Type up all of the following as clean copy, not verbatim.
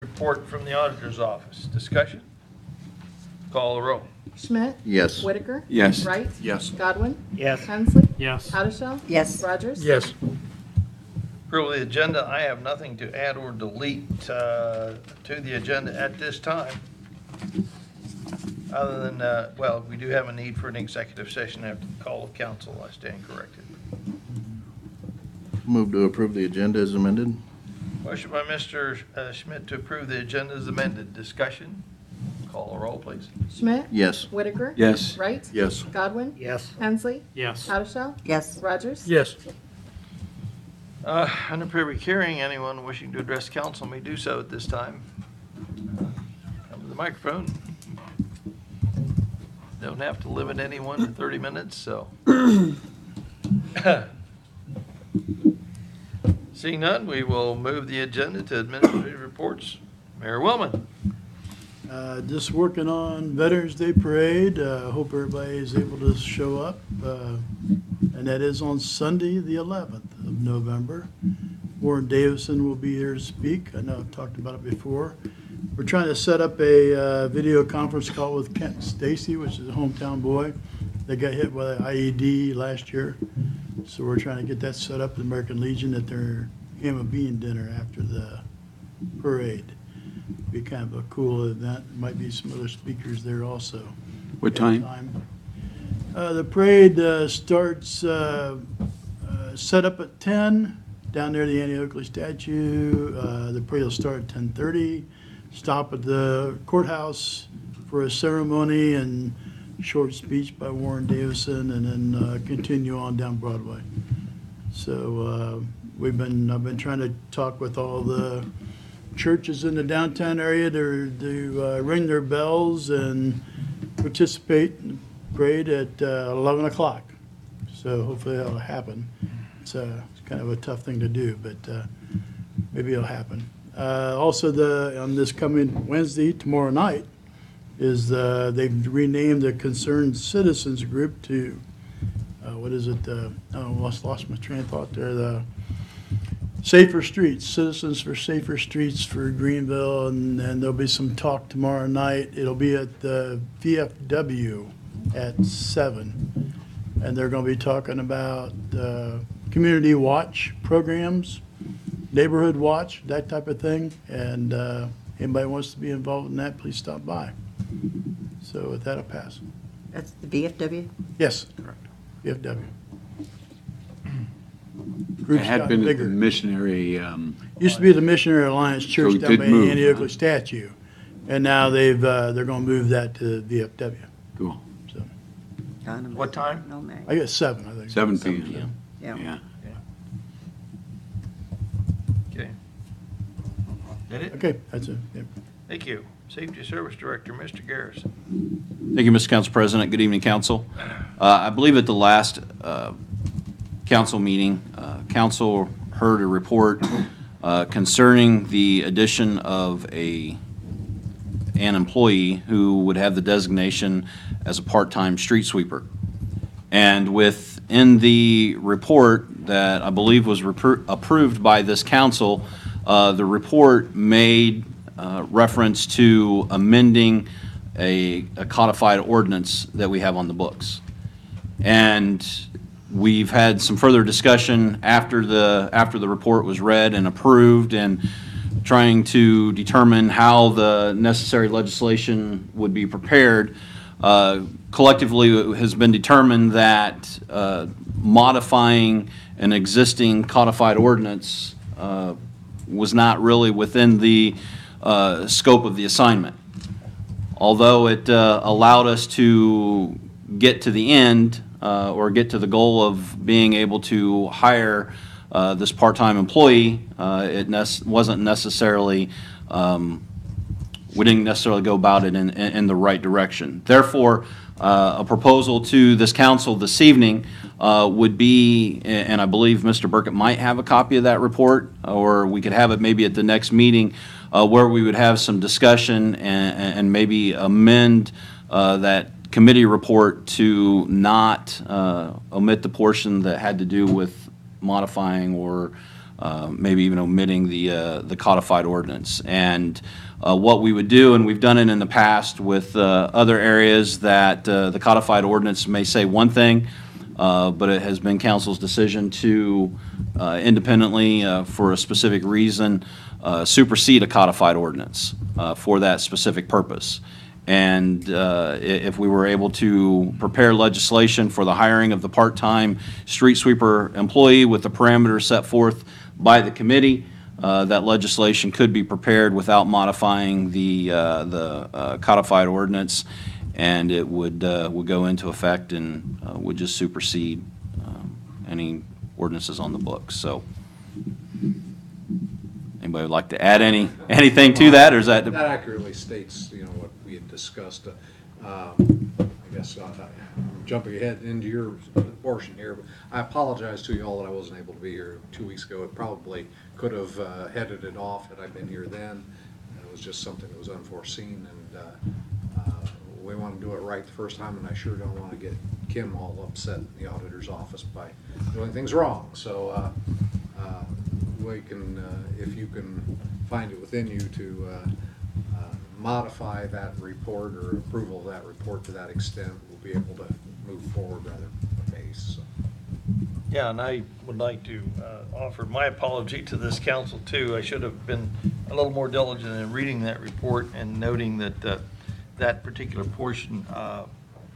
Report from the auditor's office. Discussion? Call the roll. Schmidt? Yes. Whitaker? Yes. Wright? Yes. Godwin? Yes. Hensley? Yes. Addishell? Yes. Rogers? Yes. Approval of the agenda. I have nothing to add or delete to the agenda at this time. Other than, well, we do have a need for an executive session after the call of council. I stand corrected. Move to approve the agenda as amended. Motion by Mr. Schmidt to approve the agenda as amended. Discussion? Call the roll, please. Schmidt? Yes. Whitaker? Yes. Wright? Yes. Godwin? Yes. Hensley? Yes. Addishell? Yes. Rogers? Yes. Under public hearing, anyone wishing to address council may do so at this time. Come to the microphone. Don't have to limit anyone to 30 minutes, so. Seeing none, we will move the agenda to administrative reports. Mayor Wellman. Just working on Veterans Day Parade. Hope everybody is able to show up. And that is on Sunday, the 11th of November. Warren Davison will be here to speak. I know I've talked about it before. We're trying to set up a video conference call with Kent Stacy, which is a hometown boy. They got hit with an IED last year. So we're trying to get that set up at the American Legion at their ham and bean dinner after the parade. Be kind of a cool event. Might be some other speakers there also. What time? The parade starts set up at 10 down there at the Annie-Oakley statue. The parade will start at 10:30. Stop at the courthouse for a ceremony and short speech by Warren Davison, and then continue on down Broadway. So I've been trying to talk with all the churches in the downtown area to ring their bells and participate in the parade at 11 o'clock. So hopefully that'll happen. It's kind of a tough thing to do, but maybe it'll happen. Also, on this coming Wednesday, tomorrow night, is they've renamed the Concerned Citizens Group to, what is it? I lost my train of thought there. The Safer Streets, Citizens for Safer Streets for Greenville, and there'll be some talk tomorrow night. It'll be at the VFW at 7, and they're going to be talking about community watch programs, neighborhood watch, that type of thing, and anybody wants to be involved in that, please stop by. So with that, I'll pass. That's the VFW? Yes, correct. VFW. It Group's had gotten been at the bigger. missionary, Used to be the Missionary Alliance Church it down did by the move, Annie-Oakley huh? statue, and now they're going to move that to VFW. cool, So What time? No, Mary. I guess 7, I think. 7 p.m. Yeah. Yeah. Okay. That it? Okay, that's it. Yeah. Thank you. Safety Service Director, Mr. Garrison. Thank you, Mr. Council President. Good evening, Council. I believe at the last council meeting, council heard a report concerning the addition of an employee who would have the designation as a part-time street sweeper. And within the report that I believe was approved by this council, the report made reference to amending a codified ordinance that we have on the books. And we've had some further discussion after the report was read and approved, and trying to determine how the necessary legislation would be prepared. Collectively, it has been determined that modifying an existing codified ordinance was not really within the scope of the assignment. Although it allowed us to get to the end or get to the goal of being able to hire this part-time employee, it wasn't necessarily, we didn't necessarily go about it in the right direction. Therefore, a proposal to this council this evening would be, and I believe Mr. Burkett might have a copy of that report, or we could have it maybe at the next meeting, where we would have some discussion and maybe amend that committee report to not omit the portion that had to do with modifying or maybe even omitting the codified ordinance. And what we would do, and we've done it in the past with other areas that the codified ordinance may say one thing, but it has been council's decision to independently, for a specific reason, supersede a codified ordinance for that specific purpose. And if we were able to prepare legislation for the hiring of the part-time street sweeper employee with the parameters set forth by the committee, that legislation could be prepared without modifying the codified ordinance, and it would go into effect and would just supersede any ordinances on the books. So, anybody would like to add anything to that, or is that? That accurately states, what we had discussed. I guess I'm jumping ahead into your portion here. But I apologize to you all that I wasn't able to be here 2 weeks ago. It probably could have headed it off had I been here then. And it was just something that was unforeseen, and we want to do it right the first time, and I sure don't want to get Kim all upset in the auditor's office by doing things wrong. So we can, if you can find it within you to modify that report or approval of that report to that extent, we'll be able to move forward rather apace. So. Yeah, and I would like to offer my apology to this council too. I should have been a little more diligent in reading that report and noting that that particular portion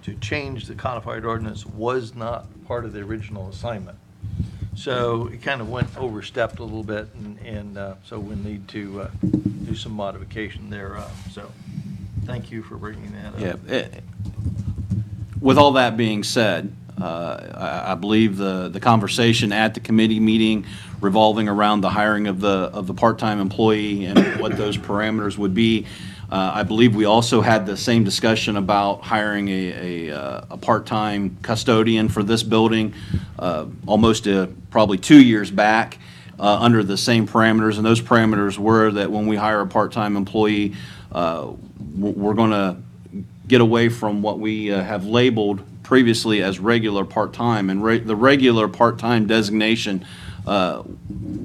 to change the codified ordinance was not part of the original assignment. So it kind of went overstepped a little bit, and so we need to do some modification there. So thank you for bringing that up. Yeah. With all that being said, I believe the conversation at the committee meeting revolving around the hiring of the part-time employee and what those parameters would be. I believe we also had the same discussion about hiring a part-time custodian for this building almost probably 2 years back under the same parameters. And those parameters were that when we hire a part-time employee, we're going to get away from what we have labeled previously as regular part-time. And the regular part-time designation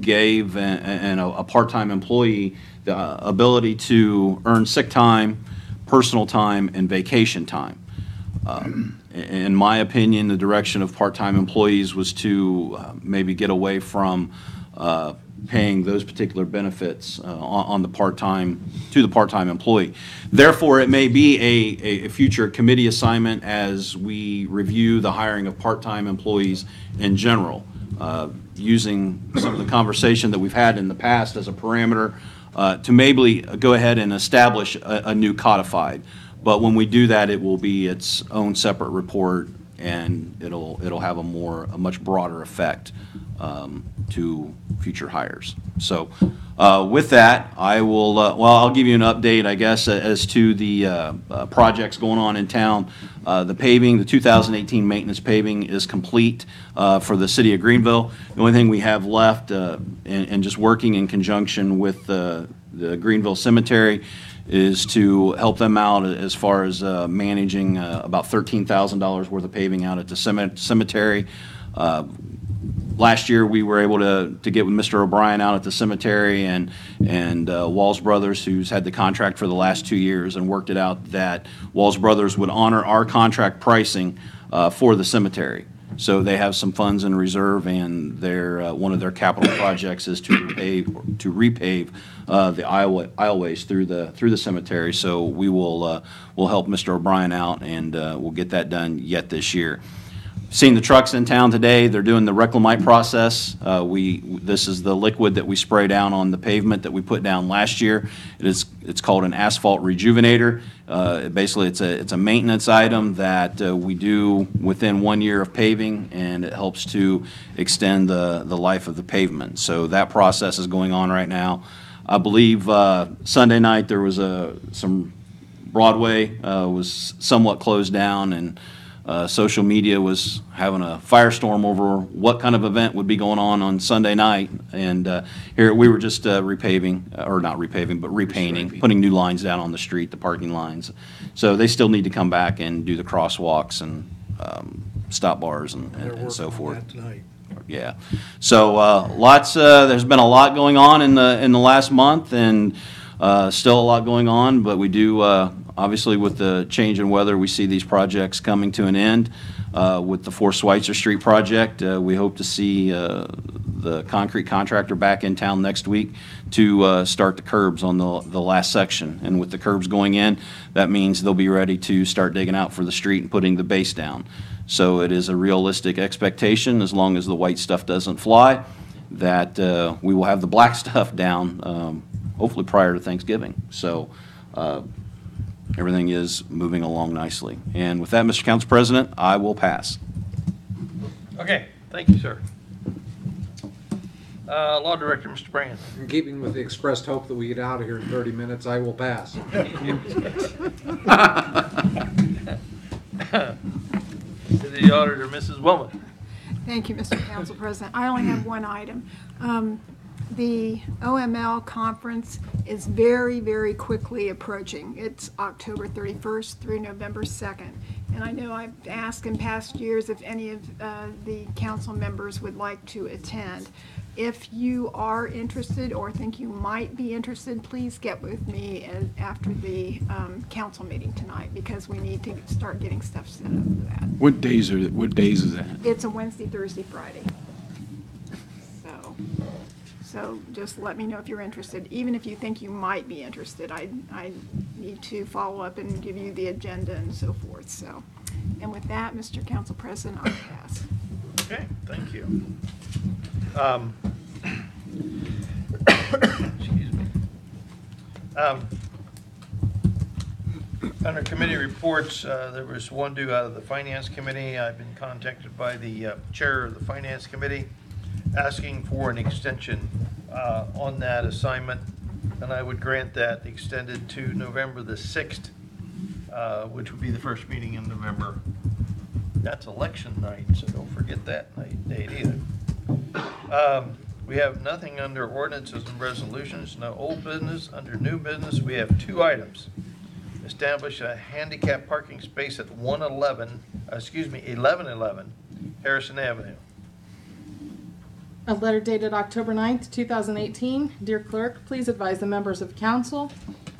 gave a part-time employee the ability to earn sick time, personal time, and vacation time. In my opinion, the direction of part-time employees was to maybe get away from paying those particular benefits on the part-time to the part-time employee. Therefore, it may be a future committee assignment as we review the hiring of part-time employees in general, using some of the conversation that we've had in the past as a parameter to maybe go ahead and establish a new codified. But when we do that, it will be its own separate report, and it'll have a much broader effect to future hires. So with that, I will, I'll give you an update, I guess, as to the projects going on in town. The paving, the 2018 maintenance paving is complete for the city of Greenville. The only thing we have left, and just working in conjunction with the Greenville Cemetery, is to help them out as far as managing about $13,000 worth of paving out at the cemetery. Last year, we were able to get with Mr. O'Brien out at the cemetery and Walls Brothers, who's had the contract for the last 2 years, and worked it out that Walls Brothers would honor our contract pricing for the cemetery. So they have some funds in reserve, and one of their capital projects is to repave the aisleways through the cemetery. So we'll help Mr. O'Brien out, and we'll get that done yet this year. Seen the trucks in town today. They're doing the reclamite process. This is the liquid that we spray down on the pavement that we put down last year. It's called an asphalt rejuvenator. Basically, it's a maintenance item that we do within 1 year of paving, and it helps to extend the life of the pavement. So that process is going on right now. I believe Sunday night there was some Broadway was somewhat closed down, and social media was having a firestorm over what kind of event would be going on Sunday night. And here we were just repaving, or not repaving, but repainting, putting new lines down on the street, the parking lines. So they still need to come back and do the crosswalks and stop bars and so forth. Tonight. yeah. So there's been a lot going on in the last month, and still a lot going on, but we do, obviously with the change in weather, we see these projects coming to an end. With the 4 Schweitzer Street project, we hope to see the concrete contractor back in town next week to start the curbs on the last section. And with the curbs going in, that means they'll be ready to start digging out for the street and putting the base down. So it is a realistic expectation, as long as the white stuff doesn't fly, that we will have the black stuff down, hopefully prior to Thanksgiving. So everything is moving along nicely. And with that, Mr. Council President, I will pass. Okay, thank you, sir. Law Director, Mr. Brand. In keeping with the expressed hope that we get out of here in 30 minutes, I will pass. City Auditor, Mrs. Wilman. Thank you, Mr. Council President. I only have one item. The OML conference is very, very quickly approaching. It's October 31st through November 2nd. And I know I've asked in past years if any of the council members would like to attend. If you are interested or think you might be interested, please get with me after the council meeting tonight, because we need to start getting stuff set up for that. What days is that? It's a Wednesday, Thursday, Friday. So just let me know if you're interested. Even if you think you might be interested, I need to follow up and give you the agenda and so forth. So, and with that, Mr. Council President, I'll pass. Okay, thank you. Excuse me. Under committee reports, there was one due out of the Finance Committee. I've been contacted by the chair of the Finance Committee asking for an extension on that assignment, and I would grant that extended to November the 6th, which would be the first meeting in November. That's election night, so don't forget that date either. We have nothing under ordinances and resolutions, no old business. Under new business, we have 2 items. Establish a handicap parking space at 1111 Harrison Avenue. A letter dated October 9th, 2018. Dear Clerk, please advise the members of council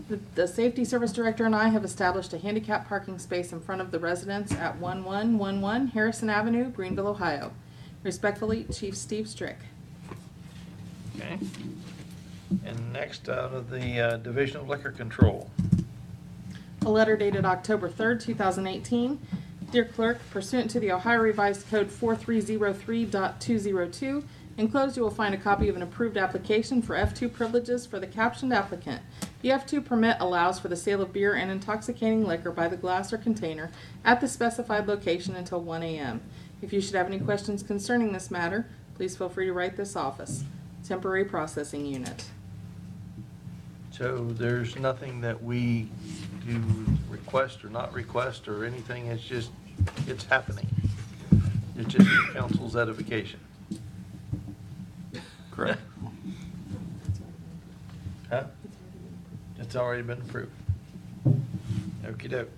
that the Safety Service Director and I have established a handicap parking space in front of the residence at 1111 Harrison Avenue, Greenville, Ohio. Respectfully, Chief Steve Strick. Okay. And next, out of the Division of Liquor Control. A letter dated October 3rd, 2018. Dear Clerk, pursuant to the Ohio Revised Code 4303.202, enclosed you will find a copy of an approved application for F2 privileges for the captioned applicant. The F2 permit allows for the sale of beer and intoxicating liquor by the glass or container at the specified location until 1 a.m. If you should have any questions concerning this matter, please feel free to write this office. Temporary processing unit. So there's nothing that we do request or not request or anything. It's just, it's happening. It's just the council's edification. Correct. Huh? It's already been approved. Okey-doke.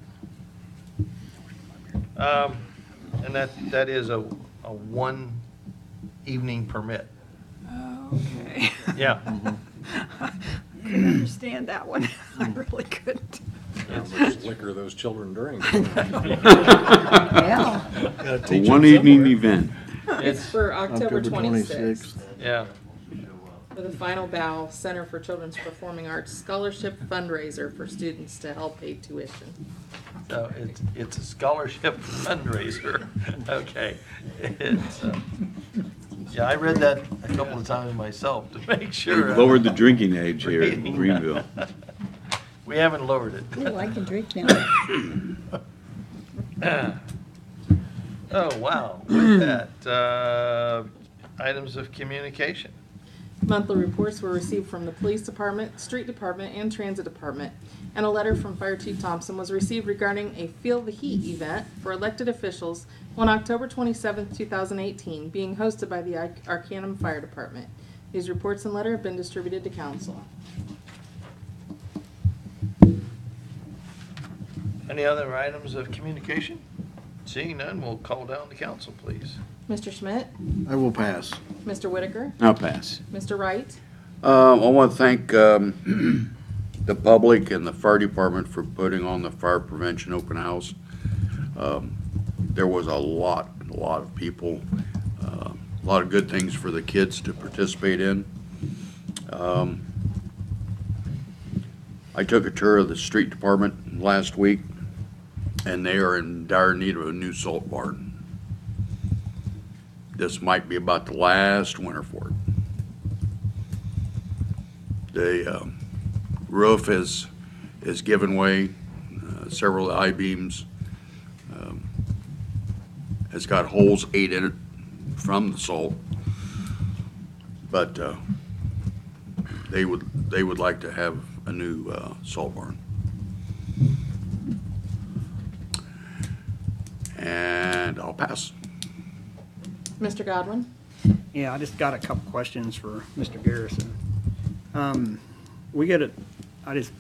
And that is a 1 evening permit. Okay. Yeah. Couldn't understand that one. I really couldn't. How much liquor those children drink. Yeah. A one-evening event. It's for October 26th. Yeah. For the Final Bow Center for Children's Performing Arts Scholarship Fundraiser for students to help pay tuition. So it's a scholarship fundraiser. Okay. It's, yeah, I read that a couple of times myself to make sure. They've lowered the drinking age here in Greenville. We haven't lowered it. Oh, I can drink now. Oh, wow. With that, items of communication. Monthly reports were received from the Police Department, Street Department, and Transit Department, and a letter from Fire Chief Thompson was received regarding a Feel the Heat event for elected officials on October 27, 2018, being hosted by the Arcanum Fire Department. These reports and letter have been distributed to council. Any other items of communication? Seeing none, we'll call down the council, please. Mr. Schmidt? I will pass. Mr. Whitaker? I'll pass. Mr. Wright? I want to thank the public and the fire department for putting on the fire prevention open house. There was a lot of people, a lot of good things for the kids to participate in. I took a tour of the street department last week, and they are in dire need of a new salt barn. This might be about the last winter for it. The roof is given way. Several I-beams has got holes 8 in it from the salt, but they would like to have a new salt barn. And I'll pass. Mr. Godwin? Yeah, I just got a couple questions for Mr. Garrison. We get it, I just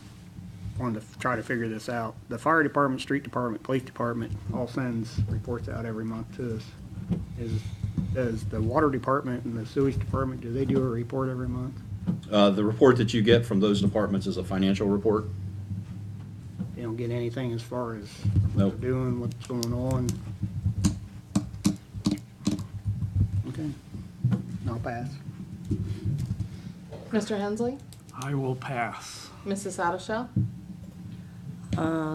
wanted to try to figure this out. The fire department, street department, police department all sends reports out every month to us. Does the water department and the sewage department, do they do a report every month? The report that you get from those departments is a financial report. They don't get anything as far as what Nope. they're doing, what's going on? Okay, I'll pass. Mr. Hensley? I will pass. Mrs. Adishell?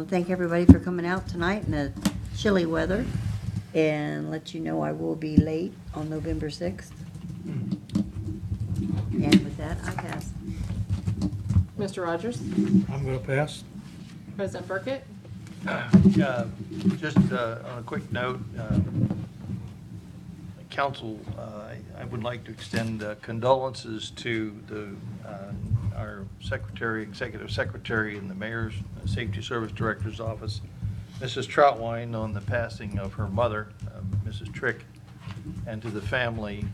Thank everybody for coming out tonight in the chilly weather, and let you know I will be late on November 6th. And with that, I pass. Mr. Rogers? I'm going to pass. President Burkett? Just on a quick note, Council, I would like to extend condolences to our secretary, executive secretary in the mayor's safety service director's office, Mrs. Troutwine, on the passing of her mother, Mrs. Trick, and to the family.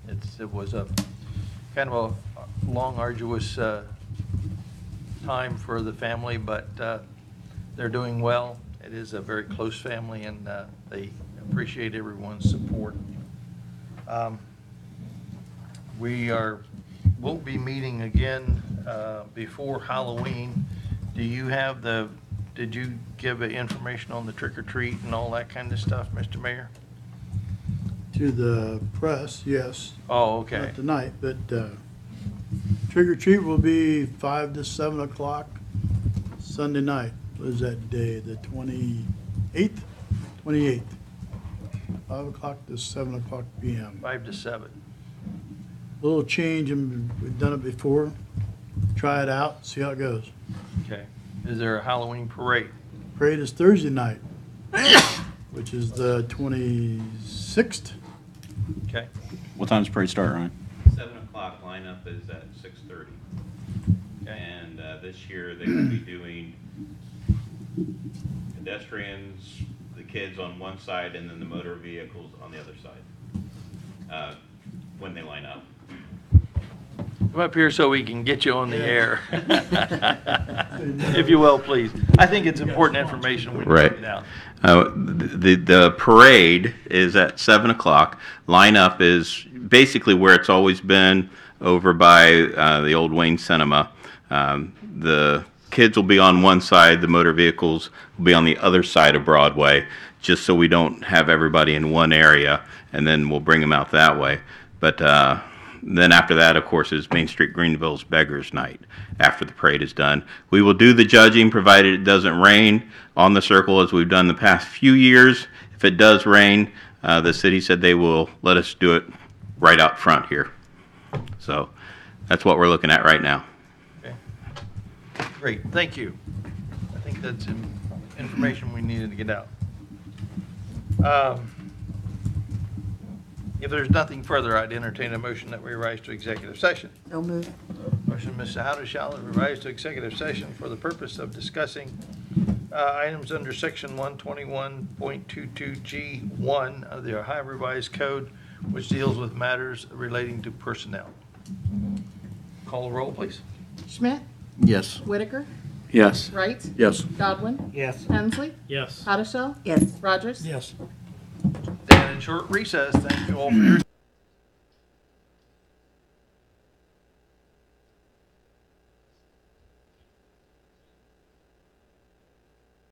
It was a kind of a long, arduous time for the family, but they're doing well. It is a very close family, and they appreciate everyone's support. We'll be meeting again before Halloween. Did you give information on the trick or treat and all that kind of stuff, Mr. Mayor? To the press, yes. Oh, okay. Not tonight, but trick or treat will be 5 to 7 o'clock Sunday night. What is that day, the 28th? 28th. 5 o'clock to 7 o'clock PM. 5 to 7. A little change, and we've done it before. Try it out, see how it goes. Okay. Is there a Halloween parade? Parade is Thursday night, which is the 26th. Okay. What time does parade start, Ryan? 7 o'clock lineup is at 6:30. Okay. And this year they will be doing pedestrians, the kids on one side, and then the motor vehicles on the other side when they line up. Come up here so we can get you on the air. If you will, please. I think it's important information we need to get out. The parade is at 7 o'clock. Lineup is basically where it's always been, over by the old Wayne Cinema. The kids will be on one side, the motor vehicles will be on the other side of Broadway, just so we don't have everybody in one area, and then we'll bring them out that way. But then after that, of course, is Main Street Greenville's Beggars Night after the parade is done. We will do the judging provided it doesn't rain on the circle as we've done the past few years. If it does rain, the city said they will let us do it right out front here. So that's what we're looking at right now. Okay. Great, thank you. I think that's information we needed to get out. If there's nothing further, I'd entertain a motion that we rise to executive session. So move. Motion, Mr. Howard, to rise to executive session for the purpose of discussing items under section 121.22G1 of the Ohio Revised Code, which deals with matters relating to personnel. Call the roll, please. Schmidt? Yes. Whitaker? Yes. Wright? Yes. Godwin? Yes. Hensley? Yes. Adishell? Yes. Rogers? Yes. Stand in short recess. Thank you all for your